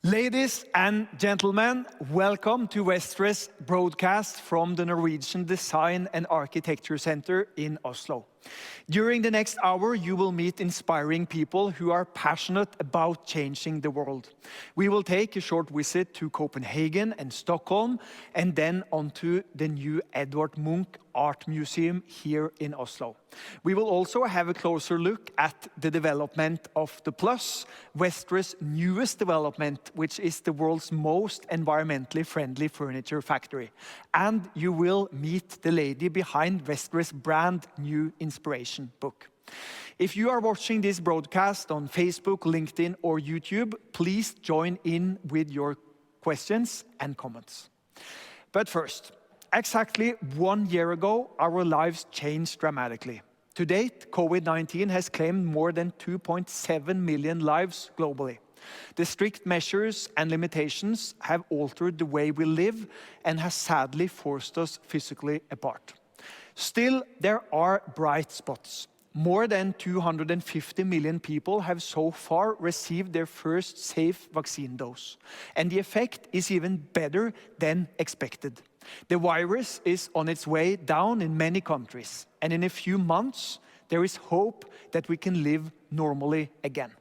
Ladies and gentlemen, welcome to Vestre's broadcast from the Norwegian Design and Architecture Center in Oslo. During the next hour, you will meet inspiring people who are passionate about changing the world. We will take a short visit to Copenhagen and Stockholm, and then onto the new Edvard Munch Art Museum here in Oslo. We will also have a closer look at the development of the Plus, Vestre's newest development, which is the world's most environmentally friendly furniture factory. And you will meet the lady behind Vestre's brand new inspiration book. If you are watching this broadcast on Facebook, LinkedIn, or YouTube, please join in with your questions and comments. But first, exactly 1 year ago, our lives changed dramatically. To date, COVID-19 has claimed more than 2.7 million lives globally. The strict measures and limitations have altered the way we live and has sadly forced us physically apart. Still, there are bright spots. More than 250 million people have so far received their first safe vaccine dose. And the effect is even better than expected. The virus is on its way down in many countries. And in a few months, there is hope that we can live normally again.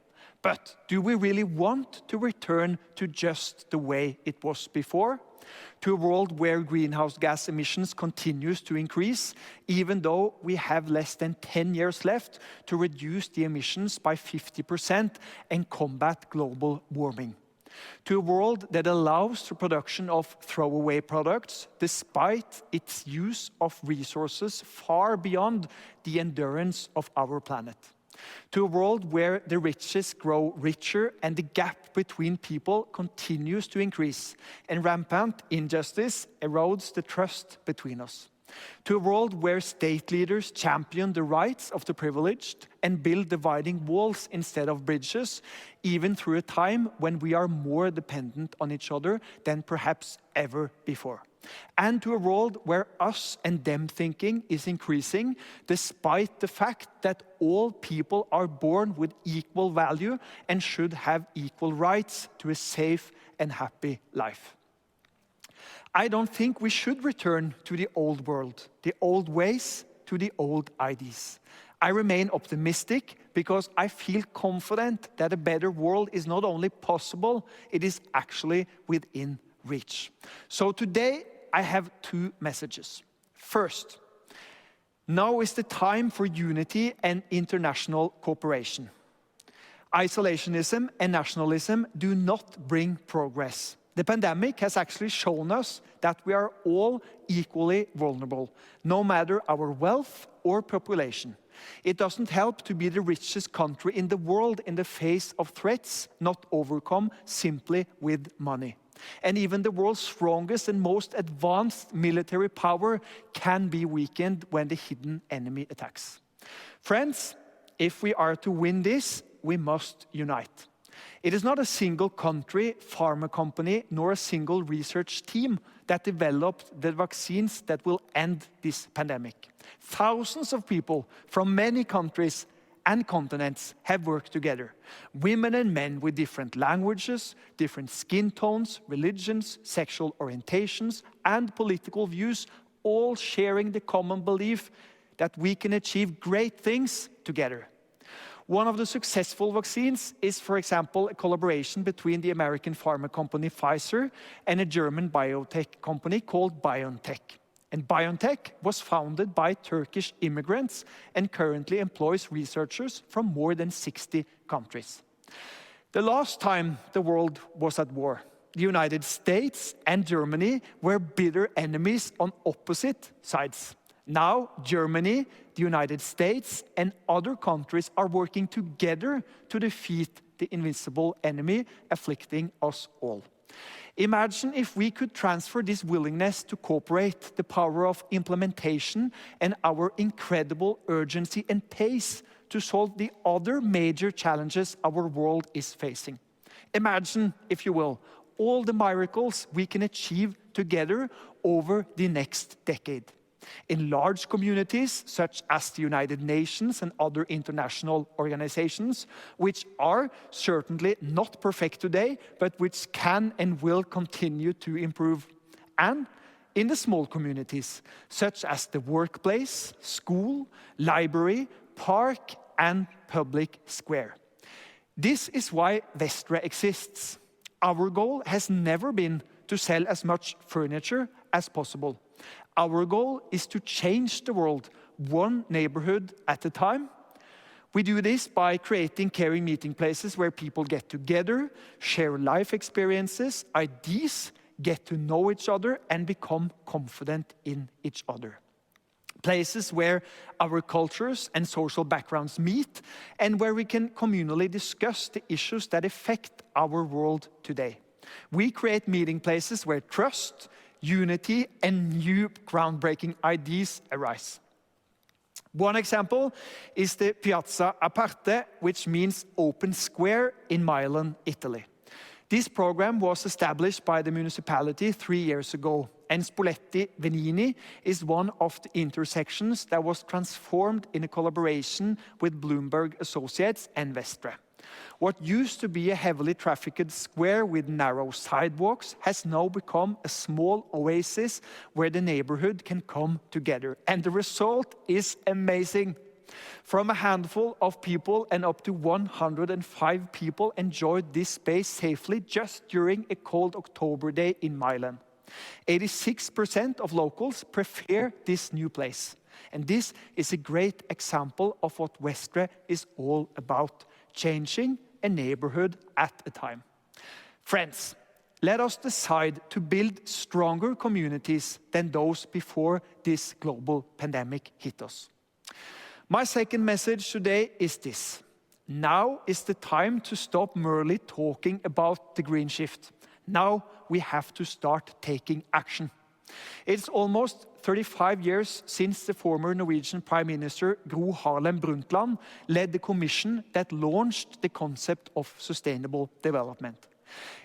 But do we really want to return to just the way it was before? To a world where greenhouse gas emissions continues to increase, even though we have less than 10 years left to reduce the emissions by 50% and combat global warming. To a world that allows the production of throwaway products despite its use of resources far beyond the endurance of our planet. To a world where the richest grow richer and the gap between people continues to increase, and rampant injustice erodes the trust between us. To a world where state leaders champion the rights of the privileged and build dividing walls instead of bridges, even through a time when we are more dependent on each other than perhaps ever before. And to a world where us and them thinking is increasing, despite the fact that all people are born with equal value and should have equal rights to a safe and happy life. I don't think we should return to the old world, the old ways, to the old ideas. I remain optimistic because I feel confident that a better world is not only possible, it is actually within reach. So today, I have two messages. First, now is the time for unity and international cooperation. Isolationism and nationalism do not bring progress. The pandemic has actually shown us that we are all equally vulnerable, no matter our wealth or population. It doesn't help to be the richest country in the world in the face of threats not overcome simply with money. And even the world's strongest and most advanced military power can be weakened when the hidden enemy attacks. Friends, if we are to win this, we must unite. It is not a single country, pharma company, nor a single research team that developed the vaccines that will end this pandemic. Thousands of people from many countries and continents have worked together. Women and men with different languages, different skin tones, religions, sexual orientations, and political views, all sharing the common belief that we can achieve great things together. One of the successful vaccines is, for example, a collaboration between the American pharma company Pfizer and a German biotech company called BioNTech. And BioNTech was founded by Turkish immigrants and currently employs researchers from more than 60 countries. The last time the world was at war, the United States and Germany were bitter enemies on opposite sides. Now, Germany, the United States, and other countries are working together to defeat the invisible enemy afflicting us all. Imagine if we could transfer this willingness to cooperate, the power of implementation, and our incredible urgency and pace to solve the other major challenges our world is facing. Imagine, if you will, all the miracles we can achieve together over the next decade. In large communities, such as the United Nations and other international organizations, which are certainly not perfect today, but which can and will continue to improve. And in the small communities, such as the workplace, school, library, park, and public square. This is why Vestre exists. Our goal has never been to sell as much furniture as possible. Our goal is to change the world, one neighborhood at a time. We do this by creating caring meeting places where people get together, share life experiences, ideas, get to know each other, and become confident in each other. Places where our cultures and social backgrounds meet, and where we can communally discuss the issues that affect our world today. We create meeting places where trust, unity, and new groundbreaking ideas arise. One example is the piazza aparte, which means open square in Milan, Italy. This program was established by the municipality 3 years ago, and Vestre Venue is one of the intersections that was transformed in a collaboration with Bloomberg Associates and Vestre. What used to be a heavily trafficked square with narrow sidewalks has now become a small oasis where the neighborhood can come together. And the result is amazing. From a handful of people and up to 105 people enjoyed this space safely just during a cold October day in Milan. 86% of locals prefer this new place. And this is a great example of what Vestre is all about, changing a neighborhood at a time. Friends, let us decide to build stronger communities than those before this global pandemic hit us. My second message today is this. Now is the time to stop merely talking about the green shift. Now we have to start taking action. It's almost 35 years since the former Norwegian Prime Minister Gro Harlem Brundtland led the commission that launched the concept of sustainable development.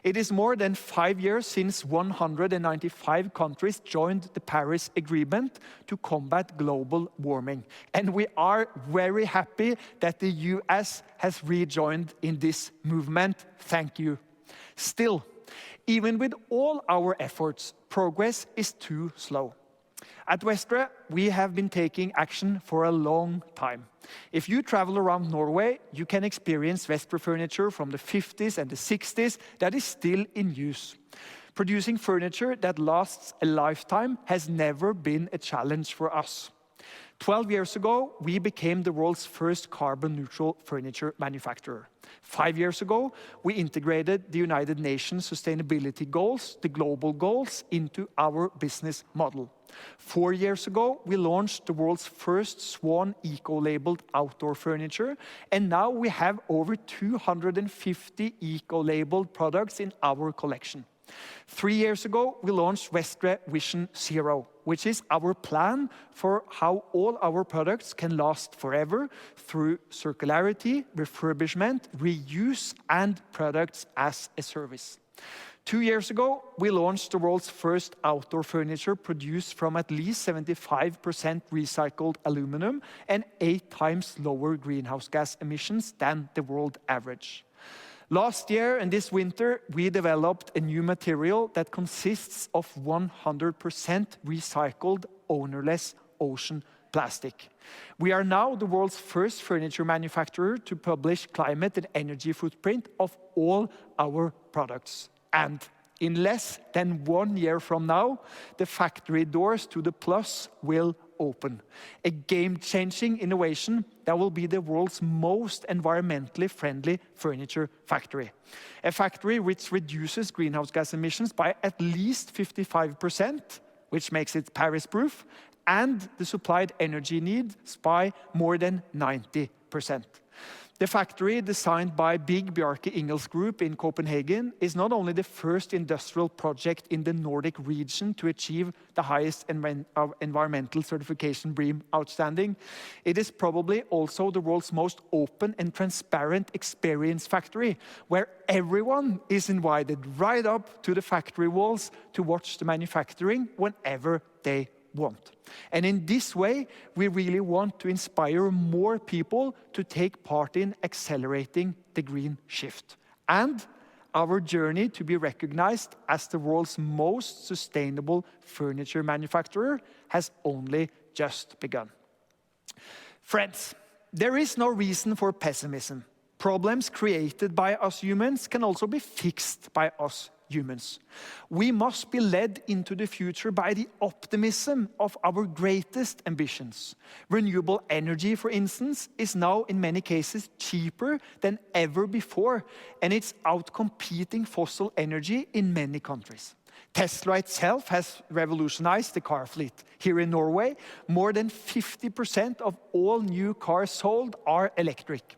It is more than 5 years since 195 countries joined the Paris Agreement to combat global warming. And we are very happy that the US has rejoined in this movement. Thank you. Still, even with all our efforts, progress is too slow. At Vestre, we have been taking action for a long time. If you travel around Norway, you can experience Vestre furniture from the 50s and the 60s that is still in use. Producing furniture that lasts a lifetime has never been a challenge for us. 12 years ago, we became the world's first carbon-neutral furniture manufacturer. 5 years ago, we integrated the United Nations sustainability goals, the global goals, into our business model. 4 years ago, we launched the world's first Swan eco-labeled outdoor furniture, and now we have over 250 eco-labeled products in our collection. 3 years ago, we launched Vestre Vision Zero, which is our plan for how all our products can last forever through circularity, refurbishment, reuse, and products as a service. 2 years ago, we launched the world's first outdoor furniture produced from at least 75% recycled aluminum and 8 times lower greenhouse gas emissions than the world average. Last year and this winter, we developed a new material that consists of 100% recycled, ownerless ocean plastic. We are now the world's first furniture manufacturer to publish climate and energy footprint of all our products. And in less than 1 year from now, the factory doors to the Plus will open. A game-changing innovation that will be the world's most environmentally friendly furniture factory. A factory which reduces greenhouse gas emissions by at least 55%, which makes it Paris-proof, and the supplied energy needs by more than 90%. The factory, designed by Big Bjarke Ingels Group in Copenhagen, is not only the first industrial project in the Nordic region to achieve the highest environmental certification BREEAM Outstanding, it is probably also the world's most open and transparent experience factory, where everyone is invited right up to the factory walls to watch the manufacturing whenever they want. And in this way, we really want to inspire more people to take part in accelerating the green shift. And our journey to be recognized as the world's most sustainable furniture manufacturer has only just begun. Friends, there is no reason for pessimism. Problems created by us humans can also be fixed by us humans. We must be led into the future by the optimism of our greatest ambitions. Renewable energy, for instance, is now in many cases cheaper than ever before, and it's outcompeting fossil energy in many countries. Tesla itself has revolutionized the car fleet. Here in Norway, more than 50% of all new cars sold are electric.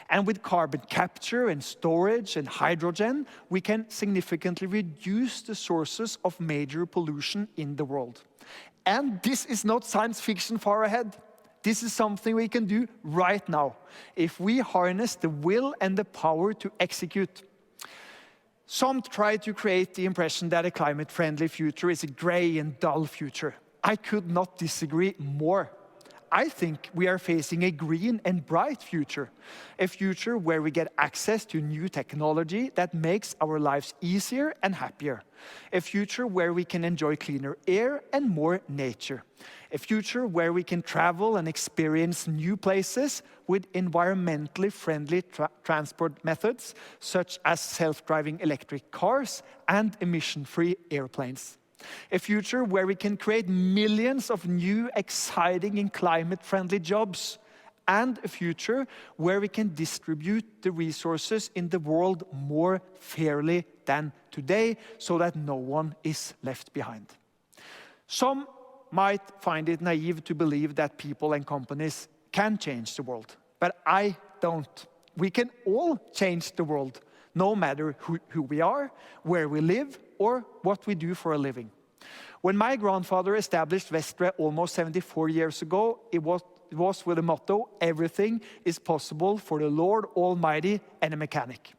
And with carbon capture and storage and hydrogen, we can significantly reduce the sources of major pollution in the world. And this is not science fiction far ahead. This is something we can do right now, if we harness the will and the power to execute. Some try to create the impression that a climate-friendly future is a gray and dull future. I could not disagree more. I think we are facing a green and bright future, a future where we get access to new technology that makes our lives easier and happier, a future where we can enjoy cleaner air and more nature, a future where we can travel and experience new places with environmentally friendly transport methods, such as self-driving electric cars and emission-free airplanes. A future where we can create millions of new, exciting and climate-friendly jobs. And a future where we can distribute the resources in the world more fairly than today, so that no one is left behind. Some might find it naive to believe that people and companies can change the world, but I don't. We can all change the world, no matter who we are, where we live, or what we do for a living. When my grandfather established Vestre almost 74 years ago, it was with the motto, everything is possible for the Lord Almighty and a mechanic.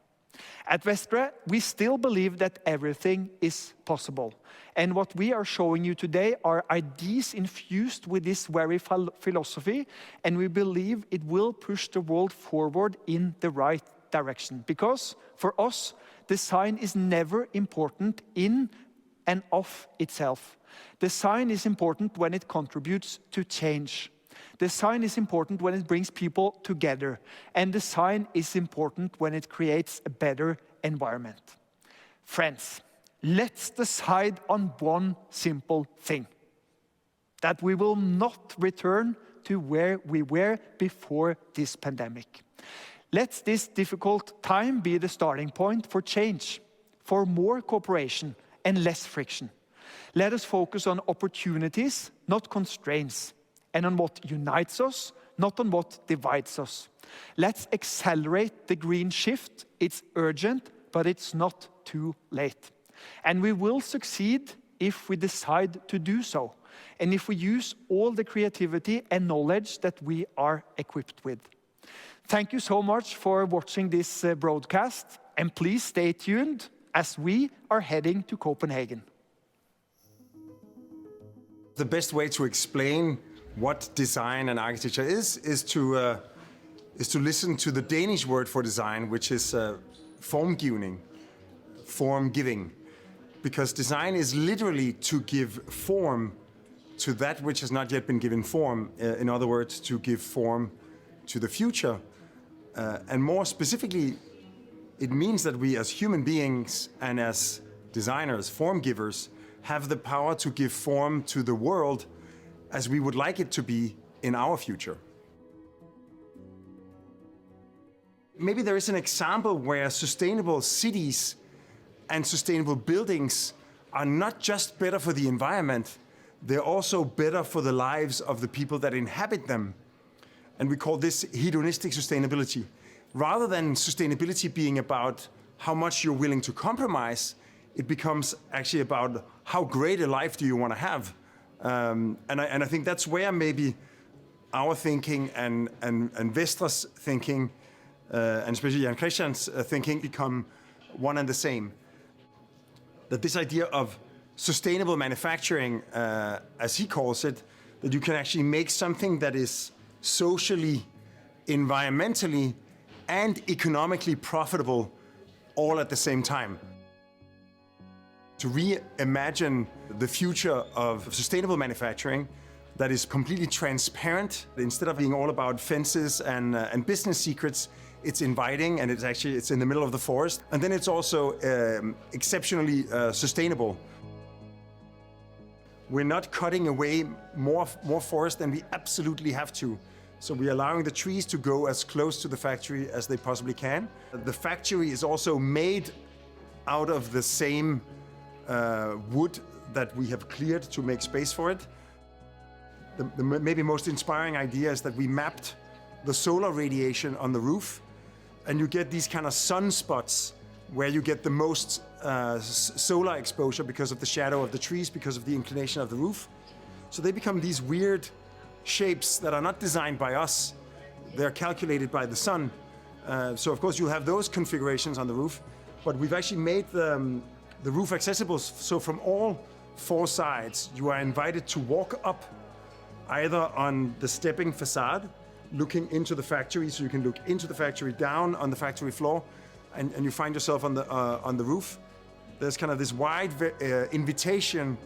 At Vestre, we still believe that everything is possible. And what we are showing you today are ideas infused with this very philosophy, and we believe it will push the world forward in the right direction. Because for us, design is never important in and of itself. Design is important when it contributes to change. Design is important when it brings people together. And design is important when it creates a better environment. Friends, let's decide on one simple thing: that we will not return to where we were before this pandemic. Let this difficult time be the starting point for change, for more cooperation and less friction. Let us focus on opportunities, not constraints, and on what unites us, not on what divides us. Let's accelerate the green shift. It's urgent, but it's not too late. And we will succeed if we decide to do so, and if we use all the creativity and knowledge that we are equipped with. Thank you so much for watching this broadcast, and please stay tuned as we are heading to Copenhagen. The best way to explain what design and architecture is to listen to the Danish word for design, which is formgivning, form giving. Because design is literally to give form to that which has not yet been given form. In other words, to give form to the future. And more specifically, it means that we as human beings and as designers, form givers, have the power to give form to the world as we would like it to be in our future. Maybe there is an example where sustainable cities and sustainable buildings are not just better for the environment, they're also better for the lives of the people that inhabit them. And we call this hedonistic sustainability. Rather than sustainability being about how much you're willing to compromise, it becomes actually about how great a life do you want to have. And I think that's where maybe our thinking and Vestre's thinking, and especially Jan Christian's thinking, become one and the same. That this idea of sustainable manufacturing, as he calls it, that you can actually make something that is socially, environmentally, and economically profitable all at the same time. To reimagine the future of sustainable manufacturing that is completely transparent, instead of being all about fences and business secrets, it's inviting, and it's in the middle of the forest. And then it's also exceptionally sustainable. We're not cutting away more forest than we absolutely have to. So we're allowing the trees to go as close to the factory as they possibly can. The factory is also made out of the same wood that we have cleared to make space for it. The maybe most inspiring idea is that we mapped the solar radiation on the roof, and you get these kind of sunspots where you get the most solar exposure because of the shadow of the trees, because of the inclination of the roof. So they become these weird shapes that are not designed by us. They're calculated by the sun. So of course you'll have those configurations on the roof, but we've actually made the roof accessible. So from all four sides, you are invited to walk up either on the stepping facade, looking into the factory, so you can look into the factory, down on the factory floor, and you find yourself on the roof. There's kind of this wide invitation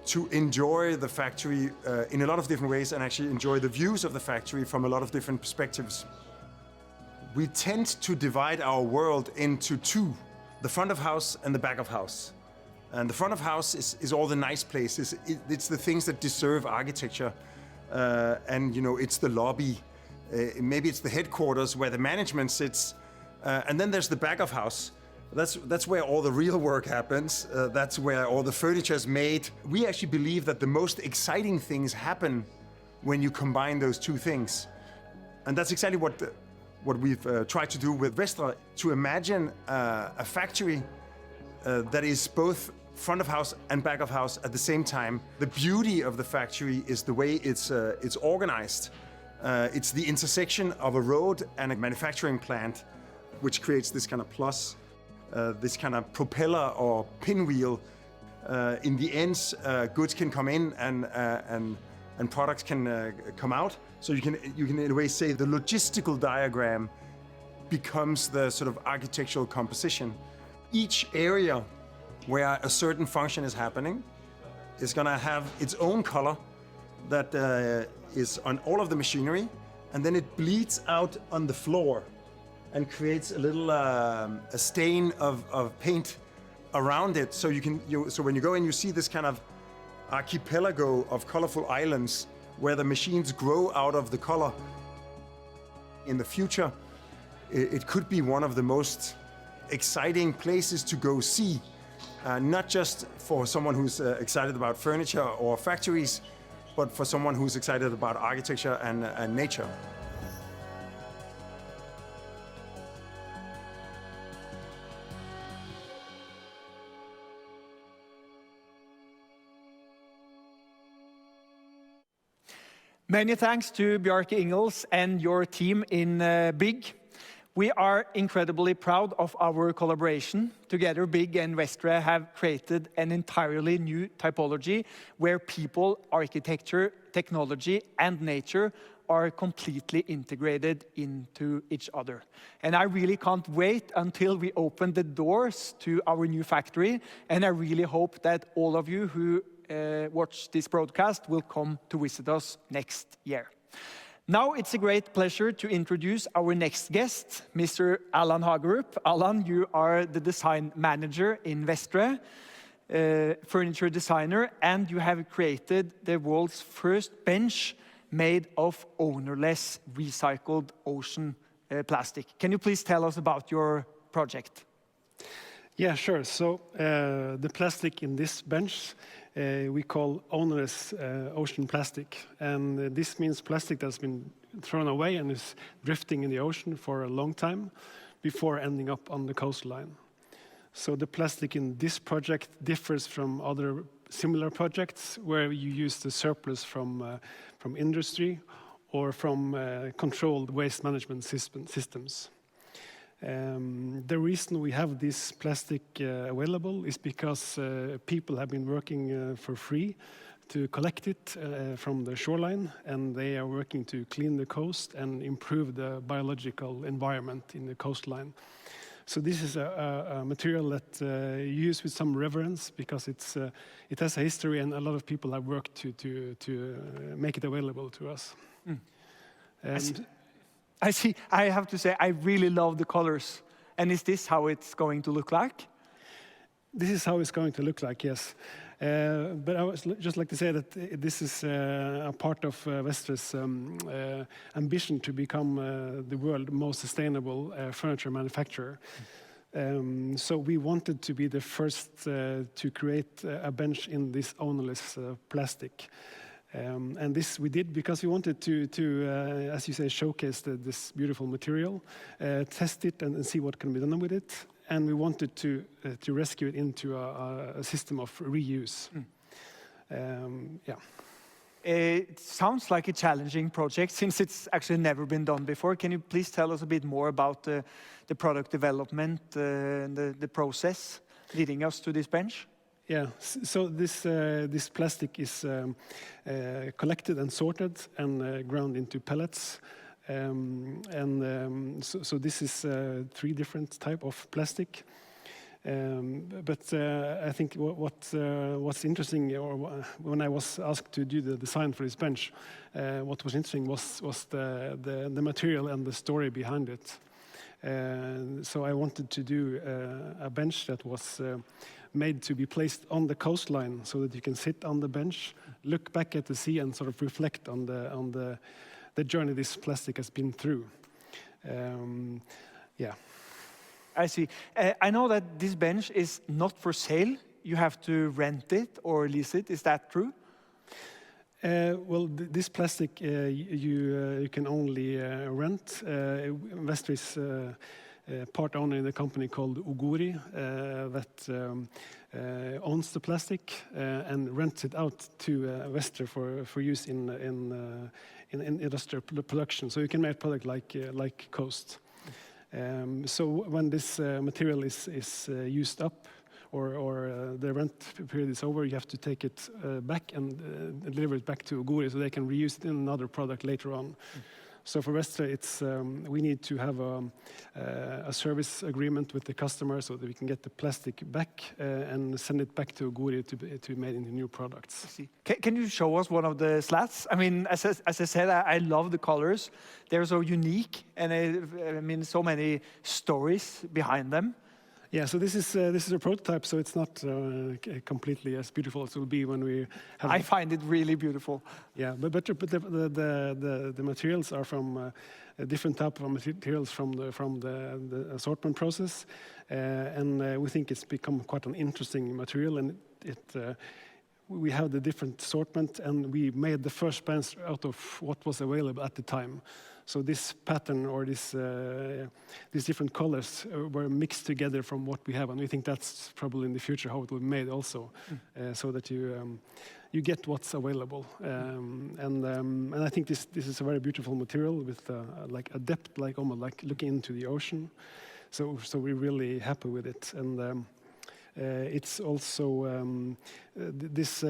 to enjoy the factory in a lot of different ways, and actually enjoy the views of the factory from a lot of different perspectives. We tend to divide our world into two: the front of house and the back of house. And the front of house is all the nice places. It's the things that deserve architecture. And it's the lobby. Maybe it's the headquarters where the management sits. And then there's the back of house. That's where all the real work happens. That's where all the furniture is made. We actually believe that the most exciting things happen when you combine those two things. And that's exactly what we've tried to do with Vestre, to imagine a factory that is both front of house and back of house at the same time. The beauty of the factory is the way it's organized. It's the intersection of a road and a manufacturing plant, which creates this kind of plus, this kind of propeller or pinwheel. In the ends, goods can come in and products can come out. So you can in a way say the logistical diagram becomes the sort of architectural composition. Each area where a certain function is happening is going to have its own color that is on all of the machinery, and then it bleeds out on the floor and creates a little a stain of paint around it. So so when you go in, you see this kind of archipelago of colorful islands where the machines grow out of the color. In the future, it could be one of the most exciting places to go see, not just for someone who's excited about furniture or factories, but for someone who's excited about architecture and nature. Many thanks to Bjarke Ingels and your team in BIG. We are incredibly proud of our collaboration. Together, BIG and Vestre have created an entirely new typology where people, architecture, technology, and nature are completely integrated into each other. And I really can't wait until we open the doors to our new factory. And I really hope that all of you who watch this broadcast will come to visit us next year. Now it's a great pleasure to introduce our next guest, Mr. Allan Hagerup. Allan, you are the design manager in Vestre, furniture designer, and you have created the world's first bench made of ownerless recycled ocean plastic. Can you please tell us about your project? Yeah, sure. So the plastic in this bench we call ownerless ocean plastic. And this means plastic that's been thrown away and is drifting in the ocean for a long time before ending up on the coastline. So the plastic in this project differs from other similar projects where you use the surplus from industry or from controlled waste management systems. The reason we have this plastic available is because people have been working for free to collect it from the shoreline, and they are working to clean the coast and improve the biological environment in the coastline. So this is a material that you use with some reverence because it has a history, and a lot of people have worked to make it available to us. And I see. I have to say, I really love the colors. And is this how it's going to look like? this is how it's going to look like, yes. But I would just like to say that this is a part of Vestre's ambition to become the world's most sustainable furniture manufacturer. So we wanted to be the first to create a bench in this ownerless plastic. And this we did because we wanted to as you say, showcase this beautiful material, test it and see what can be done with it. And we wanted to rescue it into a system of reuse. Yeah. It sounds like a challenging project since it's actually never been done before. Can you please tell us a bit more about the product development and the process leading us to this bench? Yeah, so this plastic is collected and sorted and ground into pellets. So this is 3 different type of plastic. But I think what's interesting, or when I was asked to do the design for this bench, what was interesting was the material and the story behind it. So I wanted to do a bench that was made to be placed on the coastline, so that you can sit on the bench, look back at the sea, and sort of reflect on the journey this plastic has been through. Yeah. I see. I know that this bench is not for sale. You have to rent it or lease it. Is that true? Well, this plastic you can only rent. Vestre is part owner in a company called Oguri that owns the plastic and rents it out to Vestre for use in industrial production. So you can make a product like Coast. So when this material is used up, or the rent period is over, you have to take it back and deliver it back to Oguri so they can reuse it in another product later on. So for Vestre, it's we need to have a service agreement with the customer so that we can get the plastic back and send it back to Oguri to be made into new products. I see. Can you show us one of the slats? I mean, as I said, I love the colors. They're so unique, and I mean, so many stories behind them. Yeah, so this is a prototype, so it's not completely as beautiful as it will be when we have. I find it really beautiful. Yeah, but the materials are from a different type of materials from the assortment process, and we think it's become quite an interesting material, and we have the different assortment, and we made the first bench out of what was available at the time. So this pattern or these different colors were mixed together from what we have, and we think that's probably in the future how it will be made also, so that you get what's available. And I think this is a very beautiful material with like a depth, like almost like looking into the ocean. So we're really happy with it, and it's also this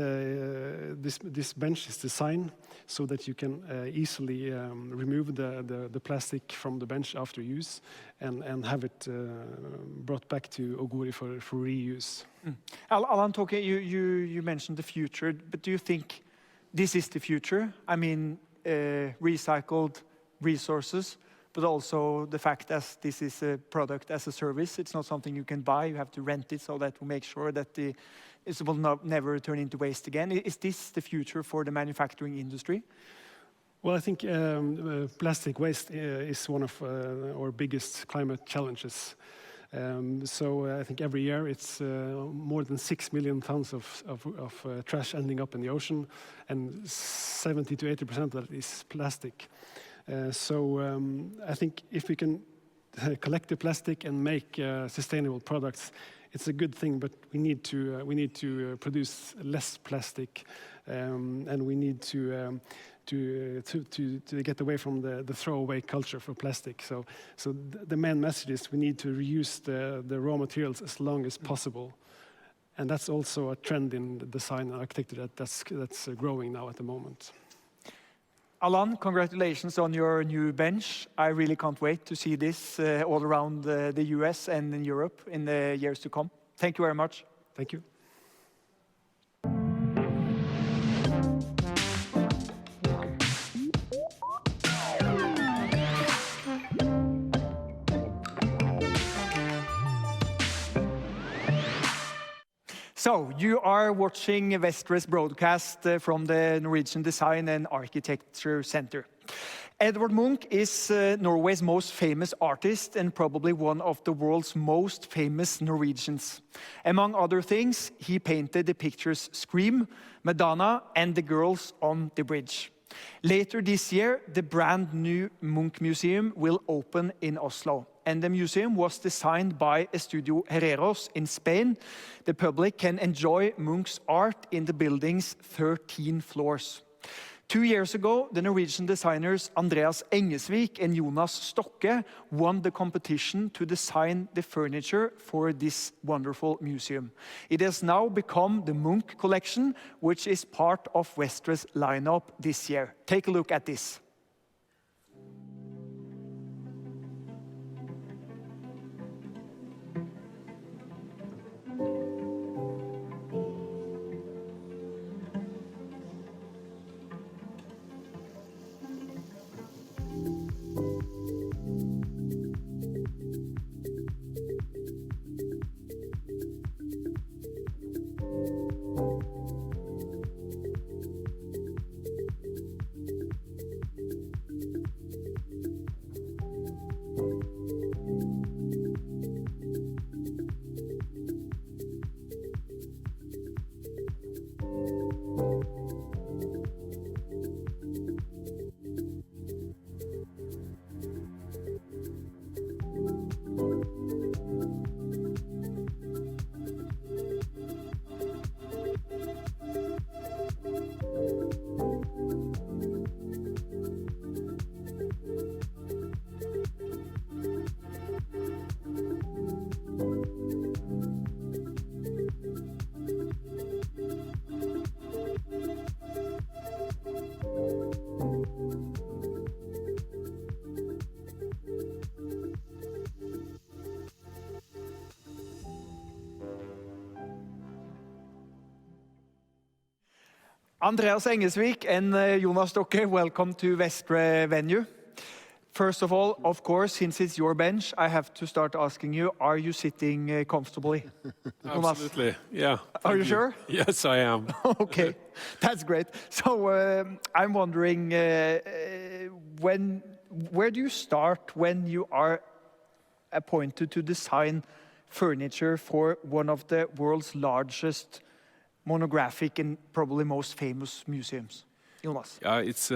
bench is designed so that you can easily remove the plastic from the bench after use and have it brought back to Oguri for reuse. Alan, you mentioned the future, but do you think this is the future? I mean, recycled resources, but also the fact that this is a product as a service. It's not something you can buy. You have to rent it so that we make sure that it will never turn into waste again. Is this the future for the manufacturing industry? Well, I think plastic waste is one of our biggest climate challenges. So I think every year it's more than 6 million tons of trash ending up in the ocean, and 70 to 80% of that is plastic. So I think if we can collect the plastic and make sustainable products, it's a good thing. But we need to produce less plastic, and we need to get away from the throwaway culture for plastic. So the main message is we need to reuse the raw materials as long as possible. And that's also a trend in the design and architecture that's growing now at the moment. Alan, congratulations on your new bench. I really can't wait to see this all around the US and in Europe in the years to come. Thank you very much. Thank you. So, you are watching Vestre's broadcast from the Norwegian Design and Architecture Center. Edvard Munch is Norway's most famous artist and probably one of the world's most famous Norwegians. Among other things, he painted the pictures Scream, Madonna, and The Girls on the Bridge. Later this year, the brand new Munch Museum will open in Oslo. And the museum was designed by Estudio Herreros in Spain. The public can enjoy Munch's art in the building's 13 floors. 2 years ago, the Norwegian designers Andreas Engesvik and Jonas Stokke won the competition to design the furniture for this wonderful museum. It has now become the Munch collection, which is part of Vestre's lineup this year. Take a look at this. Andreas Engesvik and Jonas Stokke, welcome to Vestre Venue. First of all, of course, since it's your bench, I have to start asking you, are you sitting comfortably? Absolutely, yeah. Are you sure? Yes, I am. Okay, that's great. So I'm wondering, where do you start when you are appointed to design furniture for one of the world's largest monographic and probably most famous museums? Jonas? It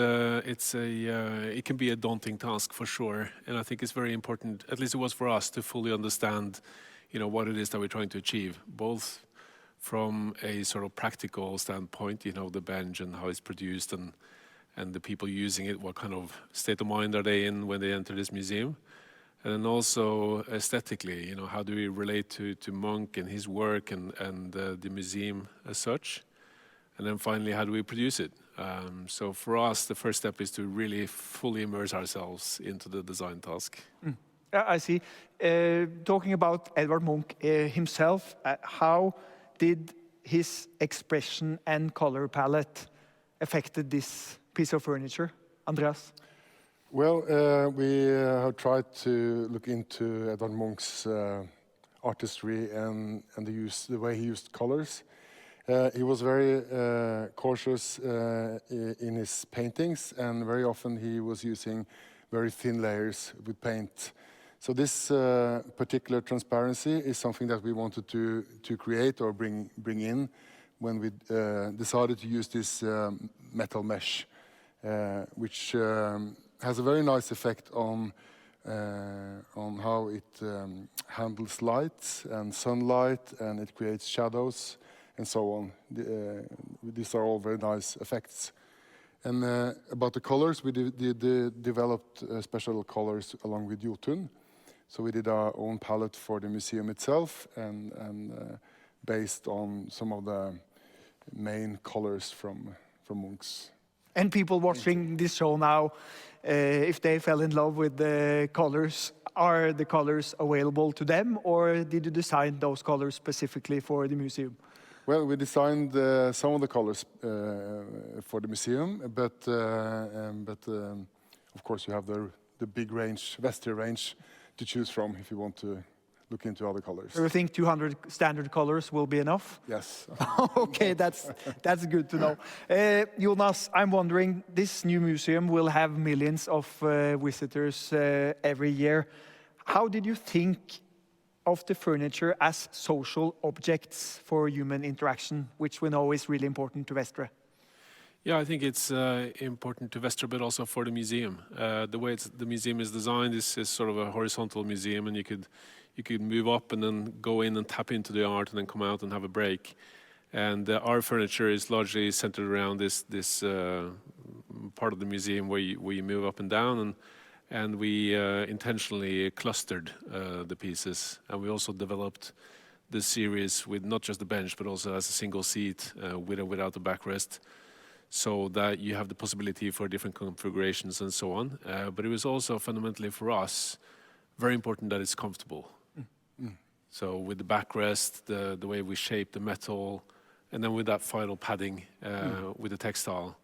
can be a daunting task for sure, and I think it's very important, at least it was for us, to fully understand, what it is that we're trying to achieve, both from a sort of practical standpoint, the bench and how it's produced and the people using it, what kind of state of mind are they in when they enter this museum, and then also aesthetically, how do we relate to Munch and his work and the museum as such, and then finally, how do we produce it? So for us, the first step is to really fully immerse ourselves into the design task. I see. Talking about Edvard Munch himself, how did his expression and color palette affected this piece of furniture? Andreas? Well, we have tried to look into Edvard Munch's artistry and the way he used colors. He was very cautious in his paintings, and very often he was using very thin layers with paint. So this particular transparency is something that we wanted to create or bring in when we decided to use this metal mesh, which has a very nice effect on on how it handles light and sunlight, and it creates shadows and so on. These are all very nice effects. And about the colors, we developed special colors along with Jotun. So we did our own palette for the museum itself, and based on some of the main colors from Munch's. And people watching this show now, if they fell in love with the colors, are the colors available to them, or did you design those colors specifically for the museum? Well, we designed some of the colors for the museum, but of course you have the big range, Vestre range, to choose from if you want to look into other colors. Do you think 200 standard colors will be enough? Yes. Okay, that's good to know. Jonas, I'm wondering, this new museum will have millions of visitors every year. How did you think of the furniture as social objects for human interaction, which we know is really important to Vestre? Yeah, I think it's important to Vestre, but also for the museum. The way the museum is designed is sort of a horizontal museum, and you could move up and then go in and tap into the art and then come out and have a break. And our furniture is largely centered around this part of the museum where you move up and down, and we intentionally clustered the pieces. And we also developed this series with not just the bench, but also as a single seat with or without the backrest, so that you have the possibility for different configurations and so on. But it was also fundamentally for us very important that it's comfortable. So with the backrest, the way we shape the metal, and then with that final padding with the textile.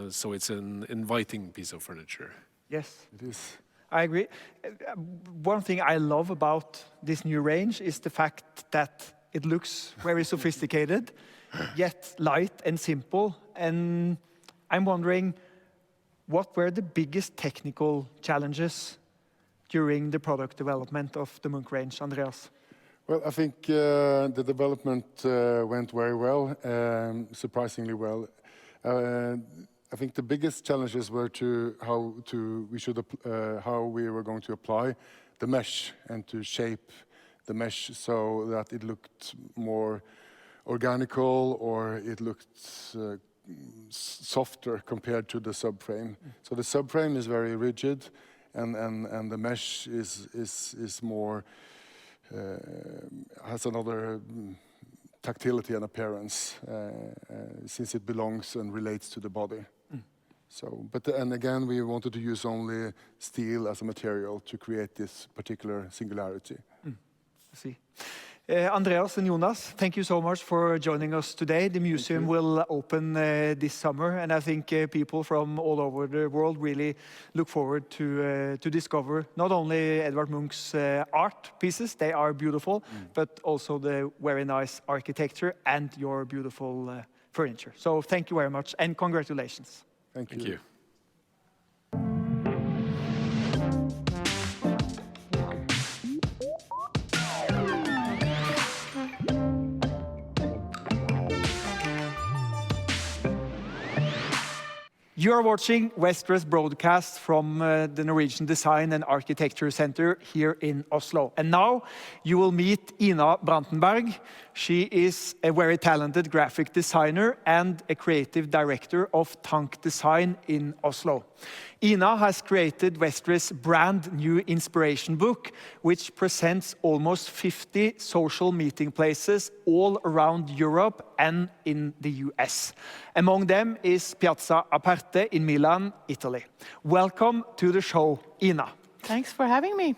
So it's an inviting piece of furniture. Yes. It is. I agree. One thing I love about this new range is the fact that it looks very sophisticated, yet light and simple. And I'm wondering, what were the biggest technical challenges during the product development of the Munch range, Andreas? Well, I think the development went very well, surprisingly well. I think the biggest challenges were how we were going to apply the mesh and to shape the mesh so that it looked more organical, or it looked softer compared to the subframe. So the subframe is very rigid, and the mesh is more has another tactility and appearance since it belongs and relates to the body. So, and again, we wanted to use only steel as a material to create this particular singularity. I see. Andreas and Jonas, thank you so much for joining us today. The museum will open this summer, and I think people from all over the world really look forward to discover not only Edvard Munch's art pieces, they are beautiful, but also the very nice architecture and your beautiful furniture. So thank you very much, and congratulations. Thank you. Thank you. You are watching Vestre's broadcast from the Norwegian Design and Architecture Center here in Oslo. And now you will meet Ina Brandenburg. She is a very talented graphic designer and a creative director of Tank Design in Oslo. Ina has created Vestre's brand new inspiration book, which presents almost 50 social meeting places all around Europe and in the US. Among them is Piazza Aparte in Milan, Italy. Welcome to the show, Ina. Thanks for having me.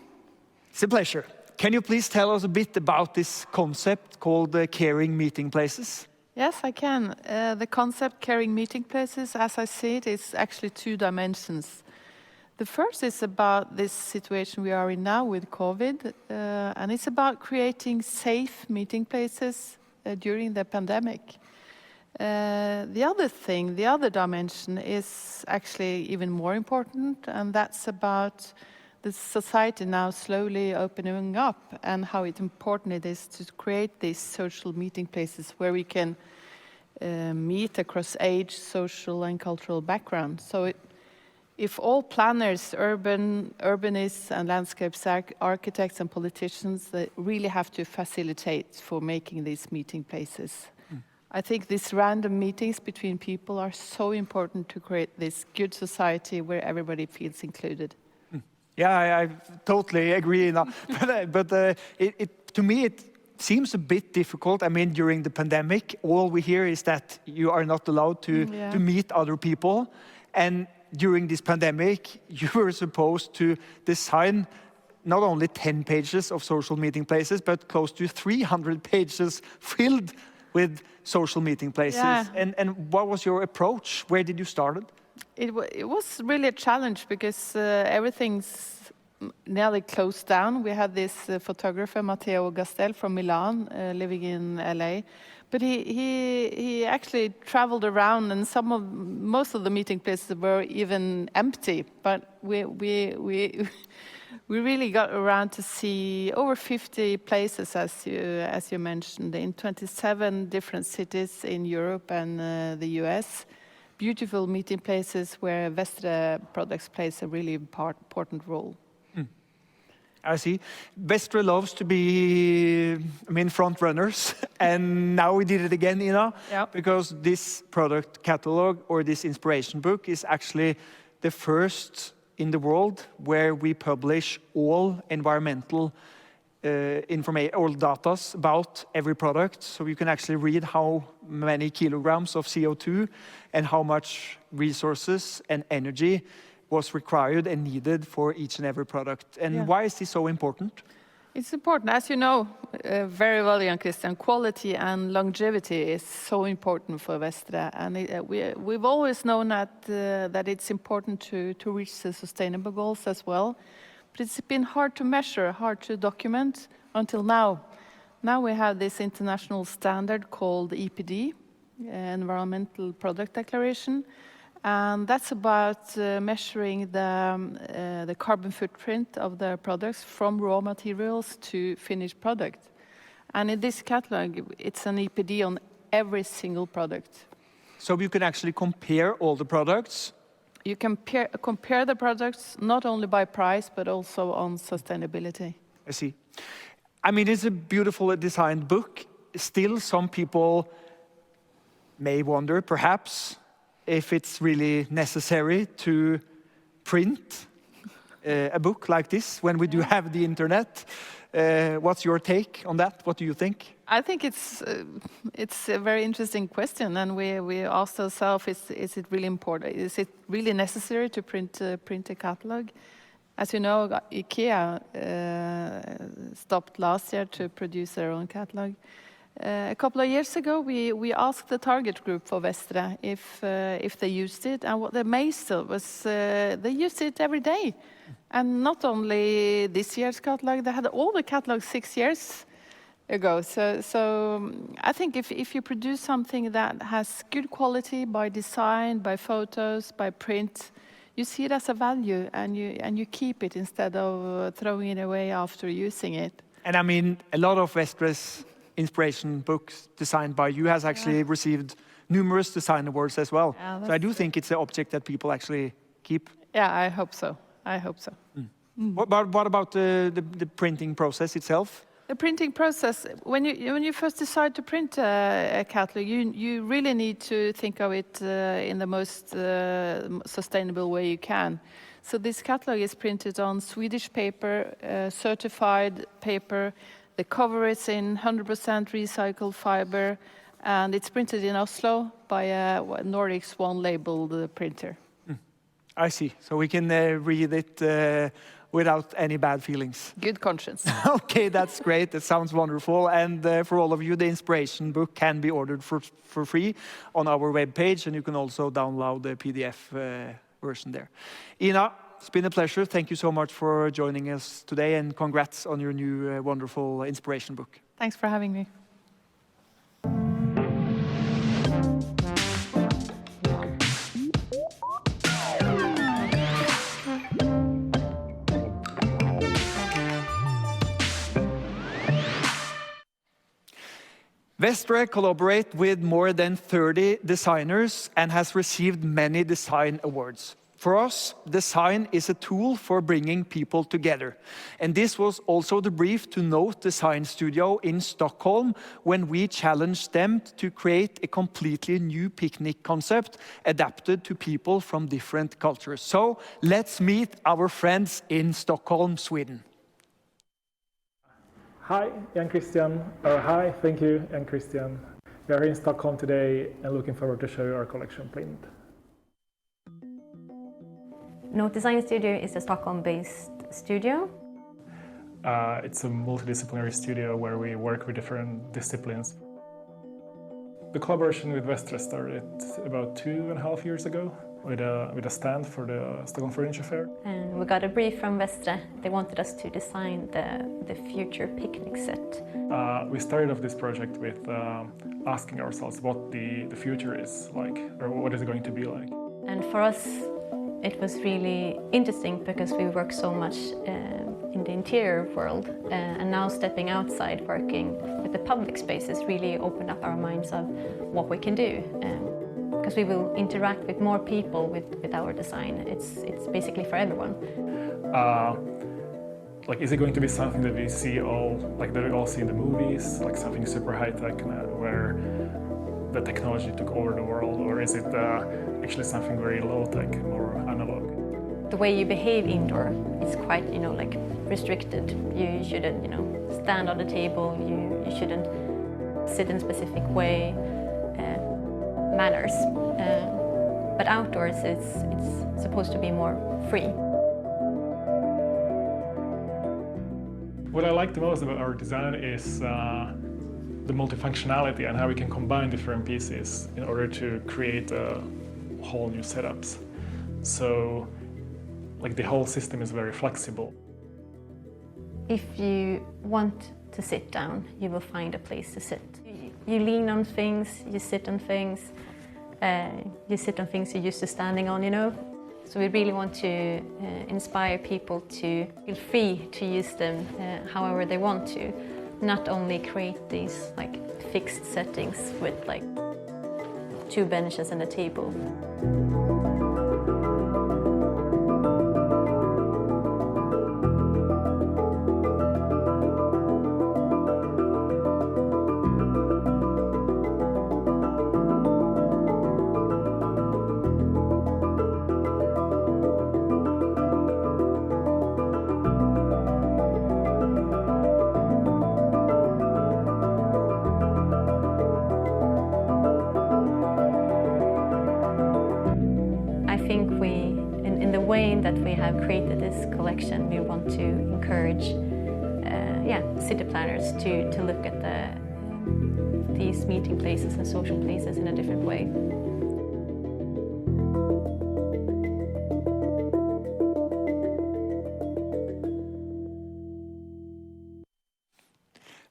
It's a pleasure. Can you please tell us a bit about this concept called caring meeting places? Yes, I can. The concept caring meeting places, as I see it, is actually two dimensions. The first is about this situation we are in now with COVID, and it's about creating safe meeting places during the pandemic. The other dimension is actually even more important, and that's about the society now slowly opening up and how important it is to create these social meeting places where we can meet across age, social and cultural background. So if all planners, urbanists and landscape architects and politicians that really have to facilitate for making these meeting places. I think these random meetings between people are so important to create this good society where everybody feels included. Yeah, I totally agree. You know. but to me, it seems a bit difficult. I mean, during the pandemic, all we hear is that you are not allowed to meet other people. And during this pandemic, you were supposed to design not only 10 pages of social meeting places, but close to 300 pages filled with social meeting places. Yeah. And what was your approach? Where did you start it? It was really a challenge because everything's nearly closed down. We had this photographer, Matteo Gastel from Milan, living in LA. But he actually traveled around, and most of the meeting places were even empty. But we really got around to see over 50 places, as you mentioned, in 27 different cities in Europe and the US. Beautiful meeting places where Vestre products plays a really important role. I see. Vestre loves to be, front runners, and now we did it again, Ina, because this product catalog or this inspiration book is actually the first in the world where we publish all environmental information, all data about every product, so you can actually read how many kilograms of CO2 and how much resources and energy was required and needed for each and every product. And why is this so important? It's important. As you know very well, Jan Christian, quality and longevity is so important for Vestre. And we've always known that it's important to reach the sustainable goals as well. But it's been hard to measure, hard to document until now. Now we have this international standard called EPD, Environmental Product Declaration. And that's about measuring the carbon footprint of the products from raw materials to finished product. And in this catalog, it's an EPD on every single product. So you can actually compare all the products? You can compare the products not only by price, but also on sustainability. I see. I mean, it's a beautifully designed book. Still, some people may wonder, perhaps, if it's really necessary to print a book like this when we do have the internet. What's your take on that? What do you think? I think it's a very interesting question, and we asked ourselves: is it really important? Is it really necessary to print a catalog? As you know, IKEA stopped last year to produce their own catalog. A couple of years ago, we asked the target group for Vestre if they used it, and what they amazed was they used it every day. And not only this year's catalog, they had all the catalogs 6 years ago. So I think if you produce something that has good quality by design, by photos, by print, you see it as a value, and you keep it instead of throwing it away after using it. And I mean, a lot of Vestre's inspiration books designed by you has actually received numerous design awards as well. Yeah, so I do think it's an object that people actually keep. Yeah, I hope so. What about the printing process itself? The printing process, when you first decide to print a catalog, you really need to think of it in the most sustainable way you can. So this catalog is printed on Swedish paper, certified paper. The cover is in 100% recycled fiber, and it's printed in Oslo by a Nordic Swan labeled printer. I see. So we can read it without any bad feelings. Good conscience. Okay, that's great. That sounds wonderful. And for all of you, the inspiration book can be ordered for free on our webpage, and you can also download the PDF version there. Ina, it's been a pleasure. Thank you so much for joining us today, and congrats on your new wonderful inspiration book. Thanks for having me. Vestre collaborates with more than 30 designers and has received many design awards. For us, design is a tool for bringing people together. And this was also the brief to Note Design Studio in Stockholm when we challenged them to create a completely new picnic concept adapted to people from different cultures. So let's meet our friends in Stockholm, Sweden. Hi, Jan Christian. Hi, thank you, Jan Christian. We are here in Stockholm today and looking forward to show you our collection, Plinth. Note Design Studio is a Stockholm-based studio. It's a multidisciplinary studio where we work with different disciplines. The collaboration with Vestre started about 2.5 years ago with a stand for the Stockholm Furniture Fair. And we got a brief from Vestre. They wanted us to design the future picnic set. We started off this project with asking ourselves what the future is like, or what is it going to be like. And for us, it was really interesting because we work so much in the interior world, and now stepping outside working with the public spaces really opened up our minds of what we can do. Because we will interact with more people with our design. It's basically for everyone. Like, is it going to be something that we see that we all see in the movies, like something super high tech, where the technology took over the world, or is it actually something very low tech, more analog? The way you behave indoor is quite, like restricted. You shouldn't, stand on the table. You shouldn't sit in a specific way. Manners. But outdoors, it's supposed to be more free. What I like the most about our design is the multifunctionality and how we can combine different pieces in order to create whole new setups. So, like, the whole system is very flexible. If you want to sit down, you will find a place to sit. You lean on things, you sit on things, you sit on things you're used to standing on, So we really want to inspire people to feel free to use them however they want to, not only create these fixed settings with 2 benches and a table. That we have created this collection, we want to encourage city planners to look at these meeting places and social places in a different way.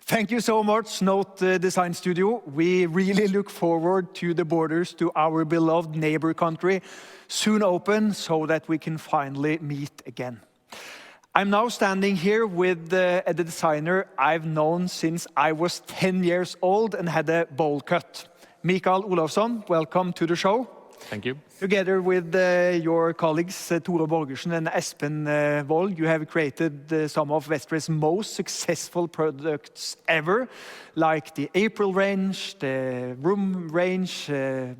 Thank you so much, Note Design Studio. We really look forward to the borders to our beloved neighbor country soon open so that we can finally meet again. I'm now standing here with the designer I've known since I was 10 years old and had a bowl cut. Mikael Olofsson, welcome to the show. Thank you. Together with your colleagues Tore Borgersen and Espen Wold, you have created some of Vestre's most successful products ever, like the April range, the room range,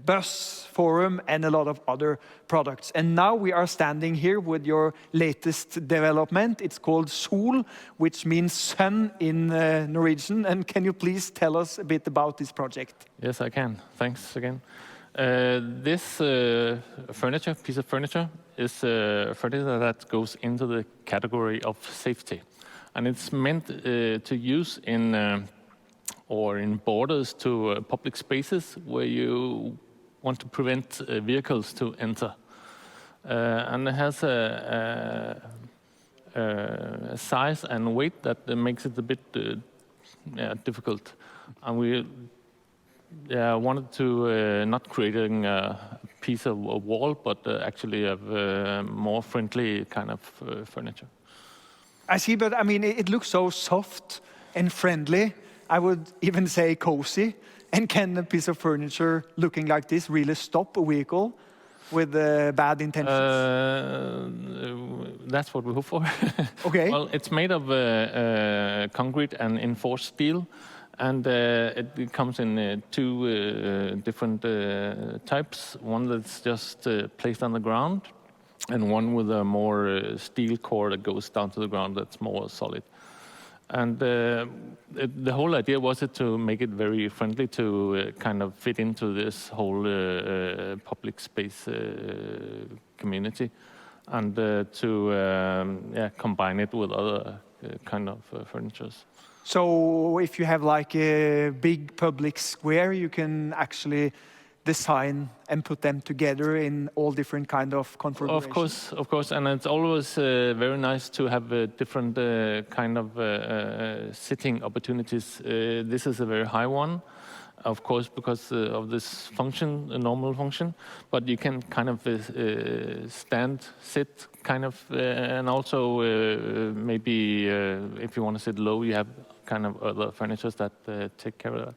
bus, forum, and a lot of other products. And now we are standing here with your latest development. It's called Sol, which means sun in Norwegian. And can you please tell us a bit about this project? Yes, I can. Thanks again. This piece of furniture is furniture that goes into the category of safety, and it's meant to use in borders to public spaces where you want to prevent vehicles to enter, and it has a size and weight that makes it a bit difficult, and we wanted to not creating a piece of a wall, but actually a more friendly kind of furniture. I see, but I mean, it looks so soft and friendly. I would even say cozy. And can a piece of furniture looking like this really stop a vehicle? with bad intentions? That's what we hope for. Okay. Well, it's made of concrete and enforced steel, and it comes in two different types. One that's just placed on the ground, and one with a more steel core that goes down to the ground that's more solid. And the whole idea was to make it very friendly to kind of fit into this whole public space community, and to combine it with other kind of furnitures. So if you have like a big public square, you can actually design and put them together in all different kind of configurations. Of course, and it's always very nice to have different kind of sitting opportunities. This is a very high one, of course, because of this function, a normal function. But you can kind of stand, sit, kind of, and also maybe if you want to sit low, you have kind of other furnitures that take care of that.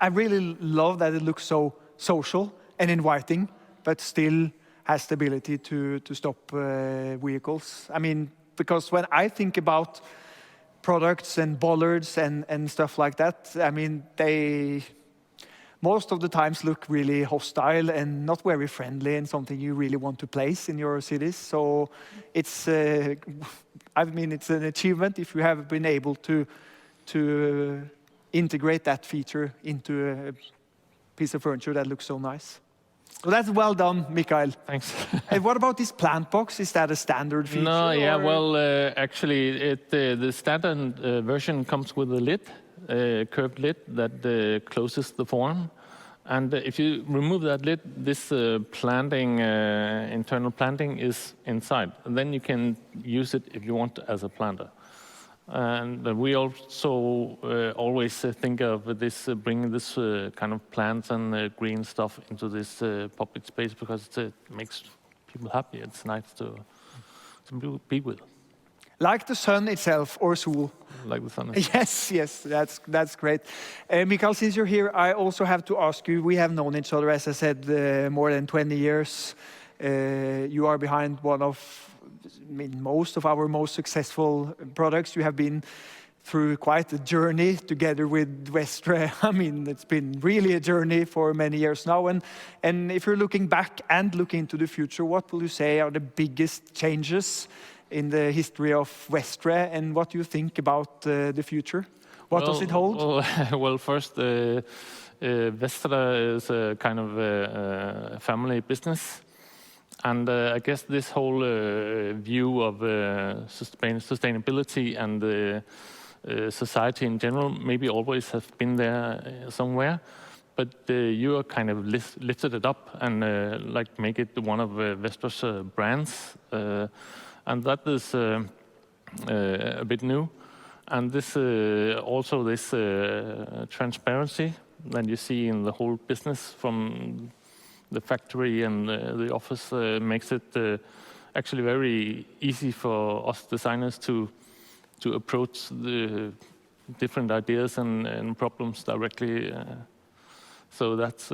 I really love that it looks so social and inviting, but still has the ability to stop vehicles. I mean, because when I think about products and bollards and stuff like that, I mean, they most of the times look really hostile and not very friendly and something you really want to place in your cities. So it's, I mean, it's an achievement if you have been able to integrate that feature into a piece of furniture that looks so nice. So that's well done, Mikael. Thanks. And what about this plant box? Is that a standard feature? No, yeah, or? well, actually, the standard version comes with a lid, a curved lid that closes the form. And if you remove that lid, this planting, internal planting is inside. And then you can use it if you want as a planter. And we also always think of this, bringing this kind of plants and green stuff into this public space because it makes people happy. It's nice to be with. Like the sun itself, or Sol. Like the sun. Yes, that's great. Mikael, since you're here, I also have to ask you, we have known each other, as I said, more than 20 years. You are behind one of, I mean, most of our most successful products. You have been through quite a journey together with Vestre. I mean, it's been really a journey for many years now. And if you're looking back and looking into the future, what will you say are the biggest changes in the history of Vestre, and what do you think about the future? What does it hold? Well, first, Vestre is a kind of a family business. And I guess this whole view of sustainability and society in general maybe always have been there somewhere. But you are kind of lifted it up and like make it one of Vestre's brands. And that is a bit new. And this also this transparency that you see in the whole business from the factory and the office makes it actually very easy for us designers to approach the different ideas and problems directly. So that's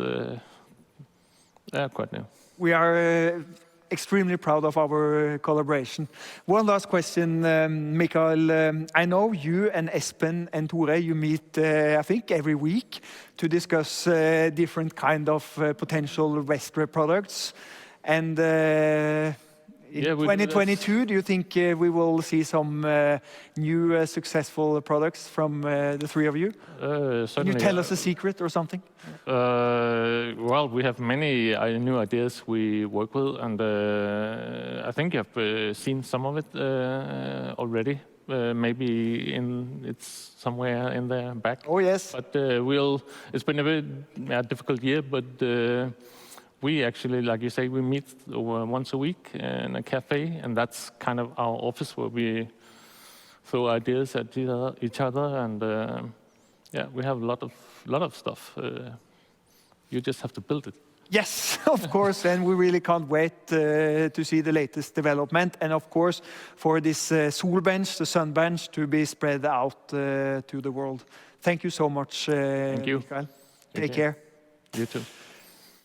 quite new. We are extremely proud of our collaboration. One last question, Mikael. I know you and Espen and Tore, you meet, I think, every week to discuss different kind of potential Vestre products. And in 2022, do you think we will see some new successful products from the three of you? Certainly. Can you tell us a secret or something? Well, we have many new ideas we work with, and I think you've seen some of it already. Maybe it's somewhere in the back. Oh yes. But it's been a very difficult year, but we actually, like you say, we meet once a week in a cafe, and that's kind of our office where we throw ideas at each other, and we have a lot of stuff. You just have to build it. Yes, of course, and we really can't wait to see the latest development, and of course for this Sol bench, the sun bench, to be spread out to the world. Thank you so much, Thank you. Mikael. Take care. You too.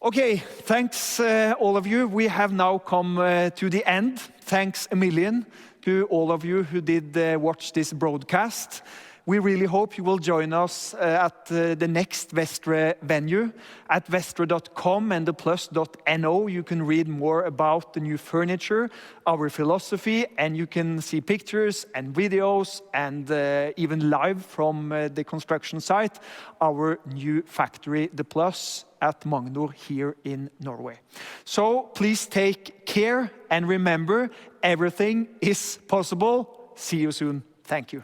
Okay, thanks all of you. We have now come to the end. Thanks a million to all of you who did watch this broadcast. We really hope you will join us at the next Vestre Venue. At vestre.com and theplus.no you can read more about the new furniture, our philosophy, and you can see pictures and videos and even live from the construction site, our new factory, The Plus, at Magnor here in Norway. So please take care and remember, everything is possible. See you soon. Thank you.